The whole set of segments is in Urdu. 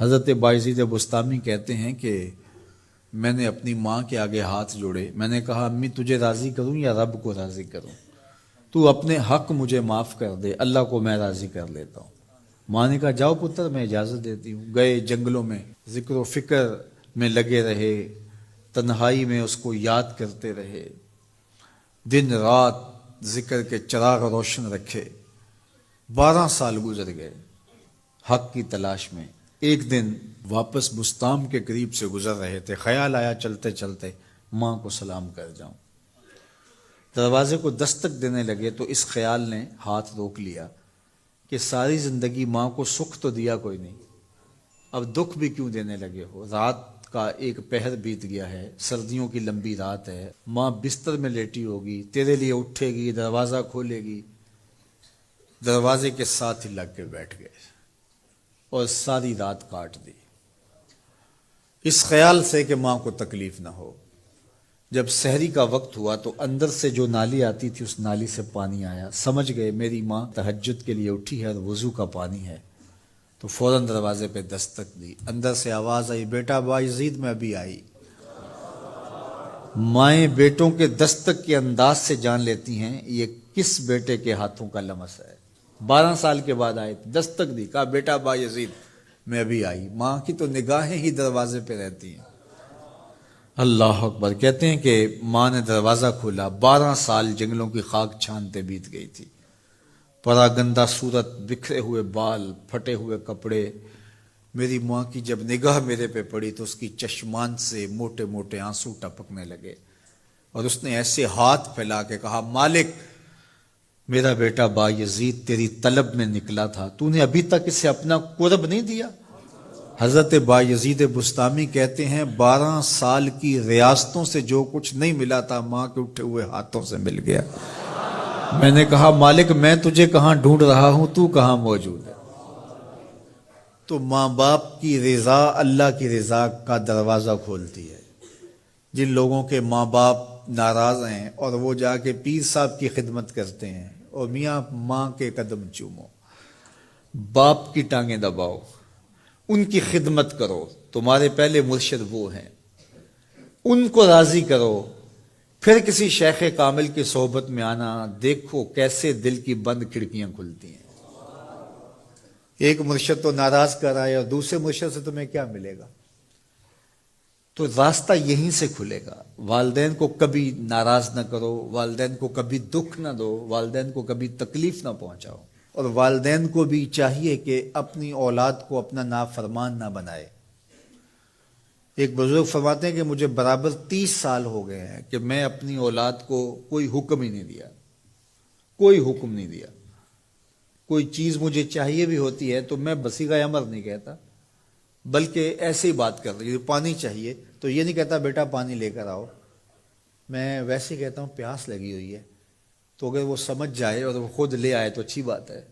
حضرت بایزید بستامی کہتے ہیں کہ میں نے اپنی ماں کے آگے ہاتھ جوڑے، میں نے کہا امی تجھے راضی کروں یا رب کو راضی کروں؟ تو اپنے حق مجھے معاف کر دے، اللہ کو میں راضی کر لیتا ہوں۔ ماں نے کہا جاؤ پتر میں اجازت دیتی ہوں۔ گئے جنگلوں میں ذکر و فکر میں لگے رہے، تنہائی میں اس کو یاد کرتے رہے، دن رات ذکر کے چراغ روشن رکھے۔ 12 سال گزر گئے حق کی تلاش میں۔ ایک دن واپس بستام کے قریب سے گزر رہے تھے، خیال آیا چلتے چلتے ماں کو سلام کر جاؤں۔ دروازے کو دستک دینے لگے تو اس خیال نے ہاتھ روک لیا کہ ساری زندگی ماں کو سکھ تو دیا کوئی نہیں، اب دکھ بھی کیوں دینے لگے ہو؟ رات کا ایک پہر بیت گیا ہے، سردیوں کی لمبی رات ہے، ماں بستر میں لیٹی ہوگی، تیرے لیے اٹھے گی، دروازہ کھولے گی۔ دروازے کے ساتھ ہی لگ کے بیٹھ گئے اور ساری رات کاٹ دی، اس خیال سے کہ ماں کو تکلیف نہ ہو۔ جب سحری کا وقت ہوا تو اندر سے جو نالی آتی تھی اس نالی سے پانی آیا، سمجھ گئے میری ماں تہجد کے لیے اٹھی ہے اور وضو کا پانی ہے، تو فوراً دروازے پہ دستک دی۔ اندر سے آواز آئی بیٹا بایزید میں ابھی آئی۔ مائیں بیٹوں کے دستک کے انداز سے جان لیتی ہیں یہ کس بیٹے کے ہاتھوں کا لمس ہے۔ 12 سال کے بعد آئے، دستک دی، کہا بیٹا بایزید میں ابھی آئی۔ ماں کی تو نگاہیں ہی دروازے پہ رہتی ہیں۔ اللہ اکبر۔ کہتے ہیں کہ ماں نے دروازہ کھولا، 12 سال جنگلوں کی خاک چھانتے بیت گئی تھی، پراگندہ صورت، بکھرے ہوئے بال، پھٹے ہوئے کپڑے۔ میری ماں کی جب نگاہ میرے پہ پڑی تو اس کی چشمان سے موٹے موٹے آنسو ٹپکنے لگے، اور اس نے ایسے ہاتھ پھیلا کے کہا مالک میرا بیٹا بایزید تیری طلب میں نکلا تھا، تو نے ابھی تک اسے اپنا قرب نہیں دیا۔ حضرت بایزید بستامی کہتے ہیں 12 سال کی ریاستوں سے جو کچھ نہیں ملا تھا ماں کے اٹھے ہوئے ہاتھوں سے مل گیا۔ میں نے کہا مالک میں تجھے کہاں ڈھونڈ رہا ہوں، تو کہاں موجود ہے؟ تو ماں باپ کی رضا اللہ کی رضا کا دروازہ کھولتی ہے۔ جن لوگوں کے ماں باپ ناراض ہیں اور وہ جا کے پیر صاحب کی خدمت کرتے ہیں، اور میاں ماں کے قدم چومو، باپ کی ٹانگیں دباؤ، ان کی خدمت کرو، تمہارے پہلے مرشد وہ ہیں، ان کو راضی کرو، پھر کسی شیخ کامل کی صحبت میں آنا، دیکھو کیسے دل کی بند کھڑکیاں کھلتی ہیں۔ ایک مرشد تو ناراض کر آئے اور دوسرے مرشد سے تمہیں کیا ملے گا؟ تو راستہ یہیں سے کھلے گا۔ والدین کو کبھی ناراض نہ کرو، والدین کو کبھی دکھ نہ دو، والدین کو کبھی تکلیف نہ پہنچاؤ، اور والدین کو بھی چاہیے کہ اپنی اولاد کو اپنا نافرمان نہ بنائے۔ ایک بزرگ فرماتے ہیں کہ مجھے برابر 30 سال ہو گئے ہیں کہ میں اپنی اولاد کو کوئی حکم ہی نہیں دیا، کوئی حکم نہیں دیا۔ کوئی چیز مجھے چاہیے بھی ہوتی ہے تو میں بصیغہ امر نہیں کہتا، بلکہ ایسے ہی بات کر رہی ہوں۔ پانی چاہیے تو یہ نہیں کہتا بیٹا پانی لے کر آؤ، میں ویسے ہی کہتا ہوں پیاس لگی ہوئی ہے، تو اگر وہ سمجھ جائے اور وہ خود لے آئے تو اچھی بات ہے،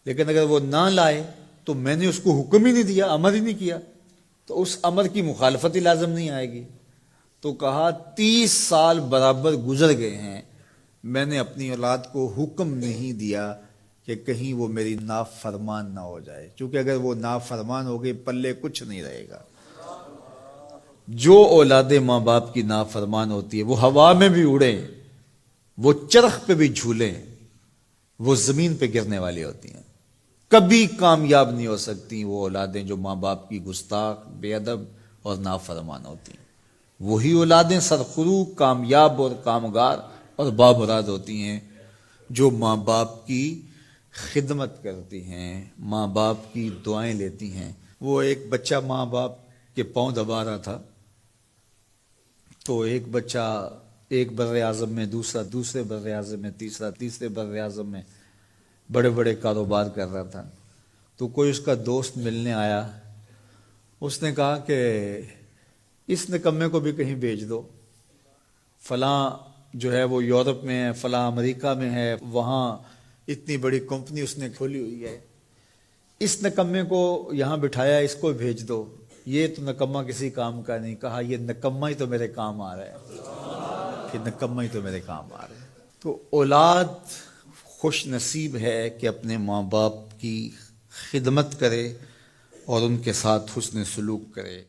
لیکن اگر وہ نہ لائے تو میں نے اس کو حکم ہی نہیں دیا، امر ہی نہیں کیا، تو اس امر کی مخالفت ہی لازم نہیں آئے گی۔ تو کہا 30 سال برابر گزر گئے ہیں، میں نے اپنی اولاد کو حکم نہیں دیا کہ کہیں وہ میری نافرمان نہ ہو جائے، چونکہ اگر وہ نافرمان ہو گئی پلے کچھ نہیں رہے گا۔ جو اولاد ماں باپ کی نافرمان ہوتی ہے وہ ہوا میں بھی اڑیں، وہ چرخ پہ بھی جھولیں، وہ زمین پہ گرنے والی ہوتی ہیں، کبھی کامیاب نہیں ہو سکتی وہ اولادیں جو ماں باپ کی گستاخ، بے ادب اور نافرمان ہوتی ہیں۔ وہی اولادیں سرخرو، کامیاب اور کامگار اور بامراد ہوتی ہیں جو ماں باپ کی خدمت کرتی ہیں، ماں باپ کی دعائیں لیتی ہیں۔ وہ ایک بچہ ماں باپ کے پاؤں دبا رہا تھا، تو ایک بچہ ایک بر اعظم میں، دوسرا دوسرے بر اعظم میں، تیسرا تیسرے بر اعظم میں بڑے بڑے کاروبار کر رہا تھا۔ تو کوئی اس کا دوست ملنے آیا، اس نے کہا کہ اس نکمے کو بھی کہیں بھیج دو، فلاں جو ہے وہ یورپ میں ہے، فلاں امریکہ میں ہے، وہاں اتنی بڑی کمپنی اس نے کھولی ہوئی ہے، اس نکمے کو یہاں بٹھایا، اس کو بھیج دو، یہ تو نکمہ کسی کام کا نہیں۔ کہا یہ نکمہ ہی تو میرے کام آ رہا ہے، کہ نکمہ ہی تو میرے کام آ رہا ہے۔ تو اولاد خوش نصیب ہے کہ اپنے ماں باپ کی خدمت کرے، اور ان کے ساتھ حسن سلوک کرے۔